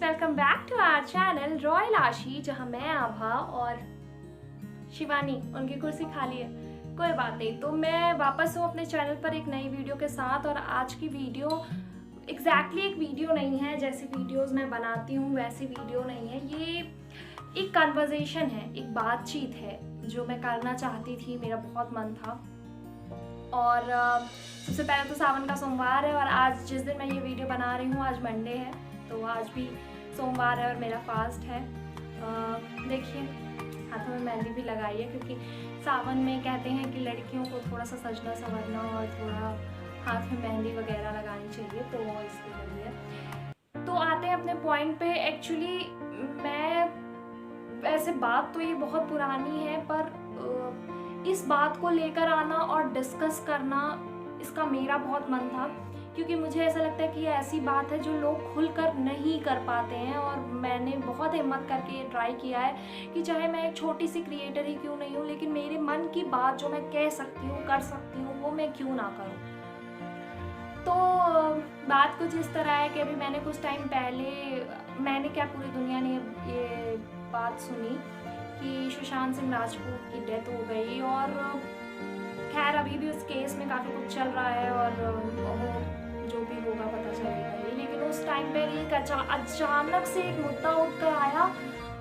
Welcome back to our channel royal Ashi, जहां मैं आभा और शिवानी, उनकी कुर्सी खाली है, कोई बात नहीं। तो मैं वापस हूँ अपने चैनल पर एक नई वीडियो के साथ। और आज की वीडियो एग्जैक्टली एक वीडियो नहीं है, जैसी वीडियोस मैं बनाती हूँ वैसी वीडियो नहीं है। ये एक कन्वर्सेशन है, एक बातचीत है जो मैं करना चाहती थी, मेरा बहुत मन था। और सबसे पहले तो सावन का सोमवार है और आज जिस दिन मैं ये वीडियो बना रही हूँ आज मंडे है, तो आज भी सोमवार है और मेरा फास्ट है। देखिए हाथों में मेहंदी भी लगाई है, क्योंकि सावन में कहते हैं कि लड़कियों को थोड़ा सा सजना संवरना और थोड़ा हाथ में मेहंदी वगैरह लगानी चाहिए, तो इसके लिए। तो आते हैं अपने पॉइंट पे। एक्चुअली मैं वैसे बात तो ये बहुत पुरानी है, पर इस बात को लेकर आना और डिस्कस करना इसका मेरा बहुत मन था, क्योंकि मुझे ऐसा लगता है कि ये ऐसी बात है जो लोग खुलकर नहीं कर पाते हैं। और मैंने बहुत हिम्मत करके ये ट्राई किया है कि चाहे मैं एक छोटी सी क्रिएटर ही क्यों नहीं हूँ, लेकिन मेरे मन की बात जो मैं कह सकती हूँ, कर सकती हूँ, वो मैं क्यों ना करूँ। तो बात कुछ इस तरह है कि अभी मैंने कुछ टाइम पहले, मैंने क्या पूरी दुनिया ने ये बात सुनी कि सुशांत सिंह राजपूत की डेथ हो गई। और खैर अभी भी उस केस में काफ़ी कुछ चल रहा है और वो जो भी होगा पता चलेगा ही। लेकिन उस टाइम पर एक अचानक से एक मुद्दा उठकर आया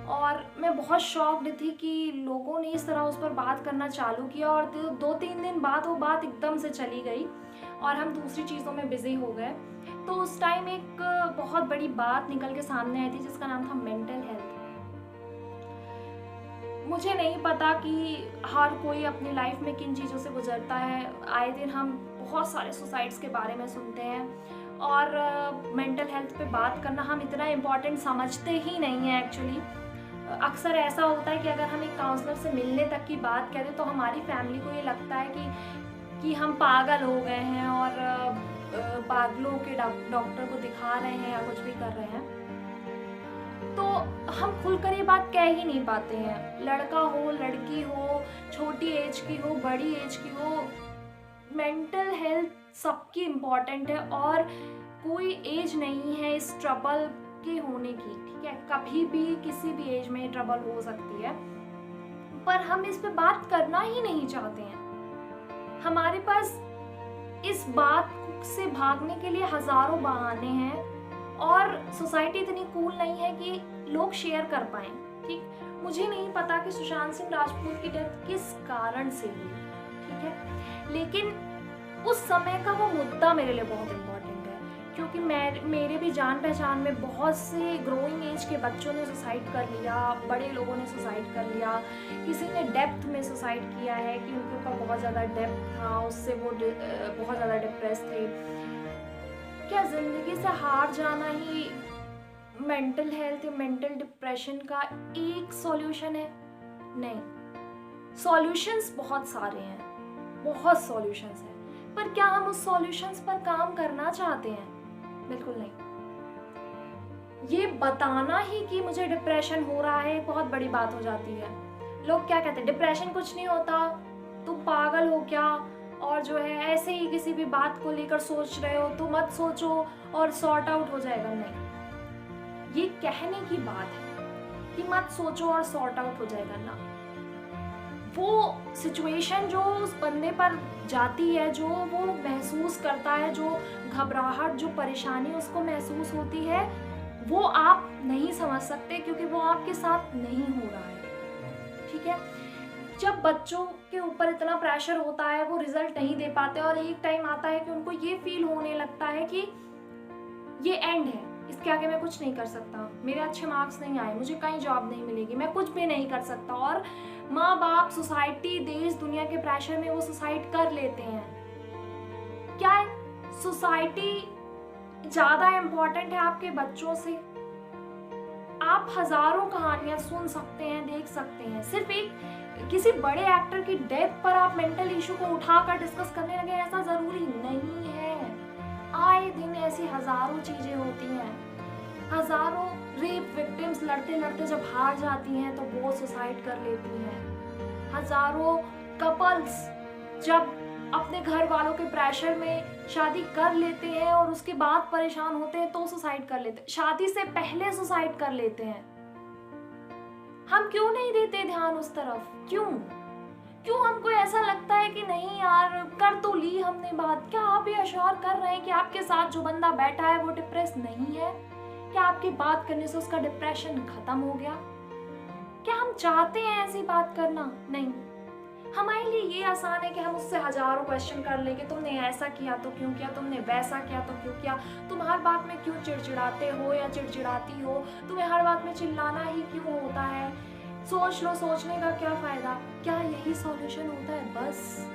और मैं बहुत शॉक्ड थी कि लोगों ने इस तरह उस पर बात करना चालू किया। और 2-3 दिन बाद वो बात एकदम से चली गई और हम दूसरी चीज़ों में बिजी हो गए। तो उस टाइम एक बहुत बड़ी बात निकल के सामने आई थी जिसका नाम था मेंटल हेल्थ। मुझे नहीं पता कि हर कोई अपनी लाइफ में किन चीज़ों से गुजरता है। आए दिन हम बहुत सारे सुसाइड्स के बारे में सुनते हैं और मेंटल हेल्थ पे बात करना हम इतना इम्पोर्टेंट समझते ही नहीं है। एक्चुअली अक्सर ऐसा होता है कि अगर हम एक काउंसलर से मिलने तक की बात करें तो हमारी फैमिली को ये लगता है कि हम पागल हो गए हैं और पागलों के डॉक्टर को दिखा रहे हैं या कुछ भी कर रहे हैं। तो हम खुलकर ये बात कह ही नहीं पाते हैं। लड़का हो, लड़की हो, छोटी एज की हो, बड़ी एज की हो, मेंटल हेल्थ सबकी इम्पॉर्टेंट है और कोई एज नहीं है इस ट्रबल के होने की। ठीक है, कभी भी किसी भी एज में ट्रबल हो सकती है, पर हम इस पे बात करना ही नहीं चाहते हैं। हमारे पास इस बात से भागने के लिए हजारों बहाने हैं और सोसाइटी इतनी कूल नहीं है कि लोग शेयर कर पाएं। ठीक, मुझे नहीं पता कि सुशांत सिंह राजपूत की डेथ किस कारण से हुई, ठीक है, लेकिन उस समय का वो मुद्दा मेरे लिए बहुत इम्पोर्टेंट है, क्योंकि मेरे भी जान पहचान में बहुत से ग्रोइंग एज के बच्चों ने सुसाइड कर लिया, बड़े लोगों ने सुसाइड कर लिया, किसी ने डेप्थ में सुसाइड किया है कि उनके ऊपर बहुत ज़्यादा डेप्थ था, उससे वो बहुत ज़्यादा डिप्रेस थे। क्या ज़िंदगी से हार जाना ही मेंटल हेल्थ या मेंटल डिप्रेशन का एक सॉल्यूशन है? नहीं, सॉल्यूशंस बहुत सारे हैं, बहुत सॉल्यूशंस हैं, पर क्या हम उस सॉल्यूशंस पर काम करना चाहते हैं? बिल्कुल नहीं। ये बताना ही कि मुझे डिप्रेशन हो रहा है बहुत बड़ी बात हो जाती है। लोग क्या कहते हैं, डिप्रेशन कुछ नहीं होता, तुम पागल हो क्या, और जो है ऐसे ही किसी भी बात को लेकर सोच रहे हो तो मत सोचो और सॉर्ट आउट हो जाएगा। नहीं, ये कहने की बात है कि मत सोचो और सॉर्ट आउट हो जाएगा ना। वो सिचुएशन जो उस बंदे पर जाती है, जो वो महसूस करता है, जो घबराहट, जो परेशानी उसको महसूस होती है, वो आप नहीं समझ सकते क्योंकि वो आपके साथ नहीं हो रहा है। ठीक है, जब बच्चों के ऊपर इतना प्रेशर होता है, वो रिजल्ट नहीं दे पाते और एक टाइम आता है कि उनको ये फील होने लगता है कि ये एंड है, इसके आगे मैं कुछ नहीं कर सकता, मेरे अच्छे मार्क्स नहीं आए, मुझे कहीं जॉब नहीं मिलेगी, मैं कुछ भी नहीं कर सकता। और माँ बाप, सोसाइटी, देश दुनिया के प्रेशर में वो सुसाइड कर लेते हैं। क्या सोसाइटी ज़्यादा इम्पोर्टेंट है आपके बच्चों से? आप हजारों कहानियां सुन सकते हैं, देख सकते हैं, सिर्फ एक किसी बड़े एक्टर की डेथ पर आप मेंटल इशू को उठाकर डिस्कस करने लगे, ऐसा जरूरी नहीं है। आए दिन ऐसी हजारों चीजें होती हैं। हजारों रेप विक्टिम्स लड़ते लड़ते जब हार जाती हैं तो वो सुसाइड कर लेती हैं। हजारों कपल्स जब अपने घर वालों के प्रेशर में शादी कर लेते हैं और उसके बाद परेशान होते हैं तो सुसाइड कर लेते हैं, शादी से पहले सुसाइड कर लेते हैं। हम क्यों नहीं देते ध्यान उस तरफ? क्यों हमको ऐसा लगता है कि नहीं यार, कर तो ली हमने बात। क्या आप ये अश्योर कर रहे हैं कि आपके साथ जो बंदा बैठा है वो डिप्रेस नहीं है? क्या आपकी बात करने से उसका डिप्रेशन खत्म हो गया? क्या हम चाहते हैं ऐसी बात करना? नहीं। हमारे लिए ये आसान है कि हम उससे हजारों क्वेश्चन कर लें कि तुमने ऐसा किया तो क्यों किया, तुमने वैसा किया तो क्यों किया, तुम हर बात में क्यों चिड़चिड़ाते हो या चिड़चिड़ाती हो, तुम्हें हर बात में चिल्लाना ही क्यों होता है, सोच लो, सोचने का क्या फायदा। क्या यही सॉल्यूशन होता है? बस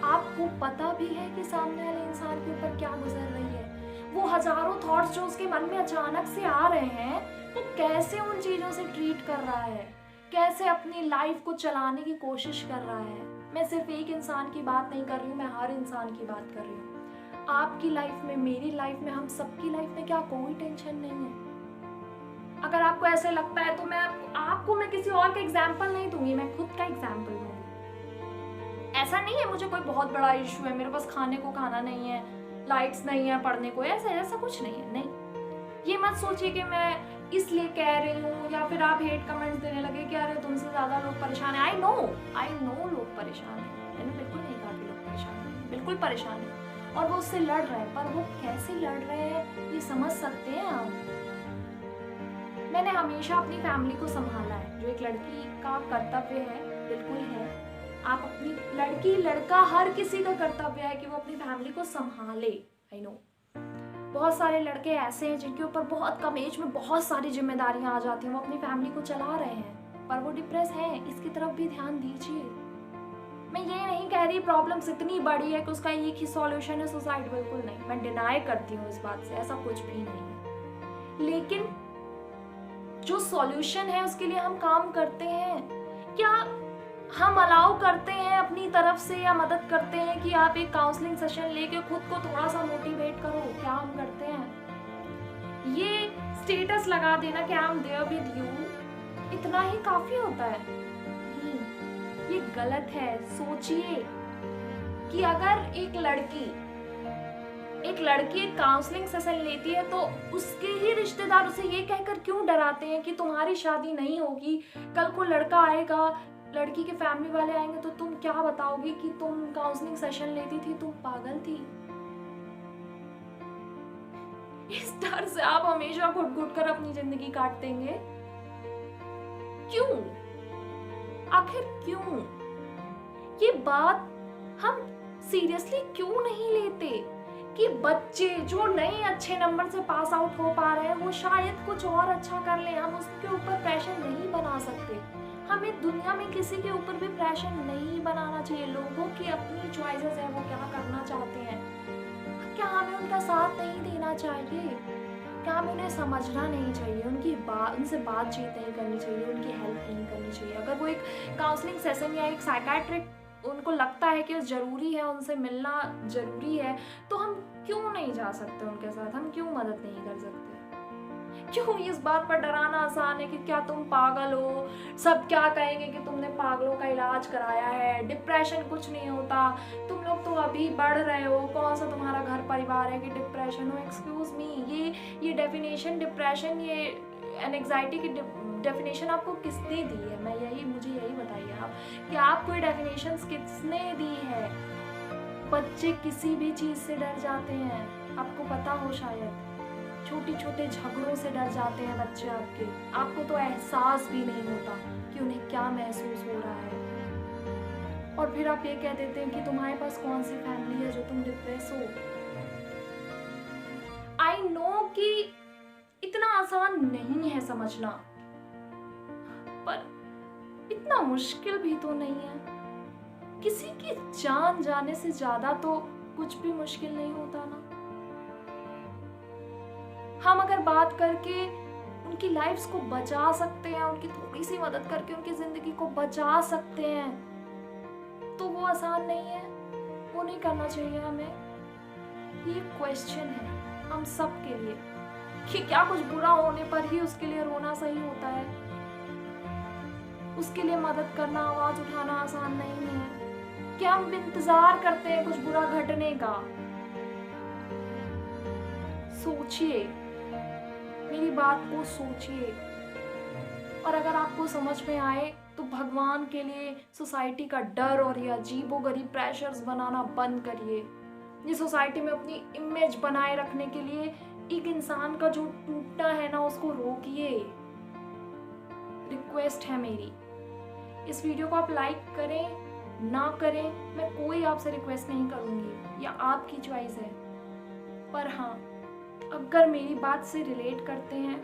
आपको पता भी है कि सामने वाले इंसान के ऊपर क्या गुजर रही है, वो हजारों थॉट्स जो उसके मन में अचानक से आ रहे हैं, वो कैसे उन चीजों से ट्रीट कर रहा है, कैसे अपनी लाइफ को चलाने की कोशिश कर रहा है। मैं सिर्फ एक इंसान की बात नहीं कर रही हूँ, मैं हर इंसान की बात कर रही हूँ। आपकी लाइफ में, मेरी लाइफ में, हम सबकी लाइफ में क्या कोई टेंशन नहीं है? अगर आपको ऐसे लगता है तो मैं किसी और का एग्जाम्पल नहीं दूंगी, मैं खुद का एग्जाम्पल दूंगी। ऐसा नहीं है मुझे कोई बहुत बड़ा इशू है, मेरे पास खाने को खाना नहीं है, लाइट्स नहीं है, पढ़ने को, ऐसा कुछ नहीं है। नहीं, ये मत सोचिए कि मैं इसलिए कह रही हूँ या फिर आप हेट कमेंट्स देने लगे कि अरे तुमसे ज्यादा लोग परेशान है। आई नो लोग परेशान है, मैंने बिल्कुल नहीं कहा कि लोग परेशान है, बिल्कुल परेशान है और वो उससे लड़ रहे हैं, पर वो कैसे लड़ रहे हैं ये समझ सकते हैं आप? मैंने हमेशा अपनी फैमिली को संभाला है, जो एक लड़की का कर्तव्य है, बिल्कुल है। आप अपनी लड़की, लड़का, हर किसी का कर्तव्य है कि वो अपनी फैमिली को संभाले। आई नो बहुत सारे लड़के ऐसे हैं जिनके ऊपर बहुत कम एज में बहुत सारी जिम्मेदारियां आ जाती हैं, वो अपनी फैमिली को चला रहे हैं पर वो डिप्रेस हैं। इसकी तरफ भी ध्यान दीजिए। मैं ये नहीं कह रही प्रॉब्लम्स इतनी बड़ी है कि उसका एक ही सॉल्यूशन है सुसाइड, बिल्कुल नहीं, मैं डिनाई करती हूँ इस बात से, ऐसा कुछ भी नहीं है। लेकिन जो सॉल्यूशन है उसके लिए हम काम करते हैं क्या? हम अलाउ करते हैं अपनी तरफ से या मदद करते हैं कि आप एक काउंसलिंग सेशन लेके खुद को थोड़ा सा मोटिवेट करो? क्या हम करते हैं? ये स्टेटस लगा देना कि I am there with you, इतना ही काफी होता है? नहीं, ये गलत है। सोचिए कि अगर एक लड़की एक काउंसलिंग सेशन लेती है तो उसके ही रिश्तेदार उसे ये कहकर क्यों डराते हैं कि तुम्हारी शादी नहीं होगी, कल को लड़का आएगा, लड़की के फैमिली वाले आएंगे तो तुम क्या बताओगी कि तुम काउंसलिंग सेशन लेती थी, तुम पागल थी। इस डर से आप हमेशा घुट कर अपनी जिंदगी काट देंगे। क्यों? आखिर क्यों? ये बात हम सीरियसली क्यों नहीं लेते कि बच्चे जो नए अच्छे नंबर से पास आउट हो पा रहे हैं वो शायद कुछ और अच्छा कर ले, हम उसके ऊपर प्रेशर नहीं बना सकते। हमें दुनिया में किसी के ऊपर भी प्रेशर नहीं बनाना चाहिए। लोगों की अपनी चॉइसेस है, वो क्या करना चाहते हैं। क्या हमें उनका साथ नहीं देना चाहिए? क्या हमें उन्हें समझना नहीं चाहिए? उनसे बातचीत नहीं करनी चाहिए, उनकी हेल्प नहीं करनी चाहिए? अगर वो एक काउंसलिंग सेशन या एक साइकाट्रिक उनको लगता है कि ज़रूरी है, उनसे मिलना ज़रूरी है, तो हम क्यों नहीं जा सकते उनके साथ? हम क्यों मदद नहीं कर सकते? क्यों इस बात पर डराना आसान है कि क्या तुम पागल हो, सब क्या कहेंगे कि तुमने पागलों का इलाज कराया है, डिप्रेशन कुछ नहीं होता, तुम लोग तो अभी बढ़ रहे हो, कौन सा तुम्हारा घर परिवार है कि डिप्रेशन हो? एक्सक्यूज मी, ये डेफिनेशन डिप्रेशन, ये एंग्जाइटी की डेफिनेशन आपको किसने दी है? मुझे यही बताइए आप कि आपको ये डेफिनेशन किसने दी है? बच्चे किसी भी चीज से डर जाते हैं, आपको पता हो शायद, छोटे छोटे झगड़ों से डर जाते हैं बच्चे आपको तो एहसास भी नहीं होता कि उन्हें क्या महसूस हो रहा है। और फिर आप ये कह देते हैं कि तुम्हारे पास कौन सी फैमिली है जो तुम डिप्रेस हो। आई नो कि इतना आसान नहीं है समझना, पर इतना मुश्किल भी तो नहीं है। किसी की जान जाने से ज्यादा तो कुछ भी मुश्किल नहीं होता ना। हम अगर बात करके उनकी लाइफ्स को बचा सकते हैं, उनकी थोड़ी सी मदद करके उनकी जिंदगी को बचा सकते हैं, तो वो आसान नहीं है? वो नहीं करना चाहिए हमें? ये क्वेश्चन है हम सब के लिए कि क्या कुछ बुरा होने पर ही उसके लिए रोना सही होता है? उसके लिए मदद करना, आवाज उठाना आसान नहीं है। क्या हम इंतजार करते हैं कुछ बुरा घटने का? सोचिए, मेरी बात को सोचिए, और अगर आपको समझ में आए तो भगवान के लिए सोसाइटी का डर और ये अजीबोगरीब प्रेशर्स बनाना बंद करिए। ये सोसाइटी में अपनी इमेज बनाए रखने के लिए एक इंसान का जो टूटना है ना, उसको रोकिए। रिक्वेस्ट है मेरी, इस वीडियो को आप लाइक करें ना करें, मैं कोई आपसे रिक्वेस्ट नहीं करूंगी, या आपकी चॉइस है। पर हाँ, अगर मेरी बात से रिलेट करते हैं,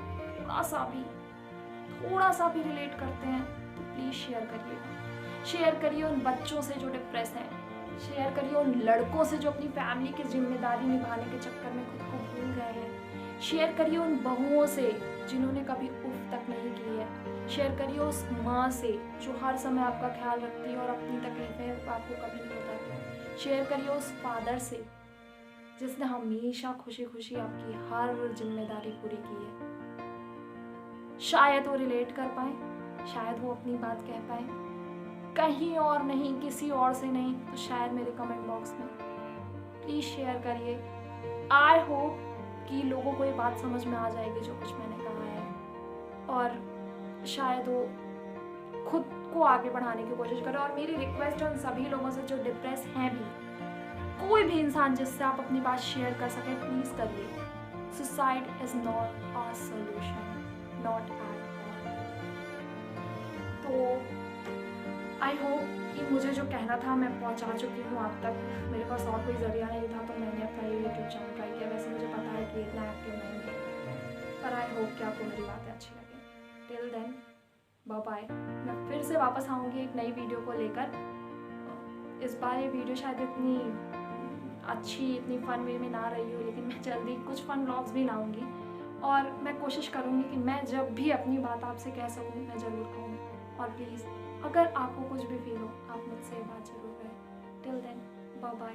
थोड़ा सा भी रिलेट करते हैं, तो प्लीज़ शेयर करिए उन बच्चों से जो डिप्रेस हैं, शेयर करिए उन लड़कों से जो अपनी फैमिली की जिम्मेदारी निभाने के चक्कर में खुद को भूल गए हैं, शेयर करिए उन बहुओं से जिन्होंने कभी उफ तक नहीं की है, शेयर करिए उस माँ से जो हर समय आपका ख्याल रखती है और अपनी तकलीफें आपको कभी नहीं बताती, शेयर करिए उस फादर से जिसने हमेशा खुशी खुशी आपकी हर जिम्मेदारी पूरी की है। शायद वो रिलेट कर पाए, शायद वो अपनी बात कह पाए, कहीं और नहीं, किसी और से नहीं, तो शायद मेरे कमेंट बॉक्स में। प्लीज़ शेयर करिए। आई होप कि लोगों को ये बात समझ में आ जाएगी जो कुछ मैंने कहा है, और शायद वो खुद को आगे बढ़ाने की कोशिश करें। और मेरी रिक्वेस्ट है उन सभी लोगों से जो डिप्रेस हैं भी, कोई भी इंसान जिससे आप अपनी बात शेयर कर सकें, प्लीज़ करिए। Suicide is not a solution, not at all. तो आई होप कि मुझे जो कहना था मैं पहुंचा चुकी हूँ आप तक। मेरे पास और कोई ज़रिया नहीं था, तो मैंने अपना ये यूट्यूब चैनल ट्राई किया। वैसे मुझे पता है कि इतना एक्टिव नहीं है, पर आई होप कि आपको मेरी बातें अच्छी लगे। Till then, bye bye. मैं फिर से वापस आऊँगी एक नई वीडियो को लेकर। इस बार ये वीडियो शायद इतनी अच्छी, इतनी फन वे में ना रही हो, लेकिन मैं जल्दी कुछ फन व्लॉग्स भी लाऊंगी, और मैं कोशिश करूंगी कि मैं जब भी अपनी बात आपसे कह सकूं, मैं ज़रूर कहूँ। और प्लीज़, अगर आपको कुछ भी फील हो, आप मुझसे बात जरूर करें। Till then, bye bye.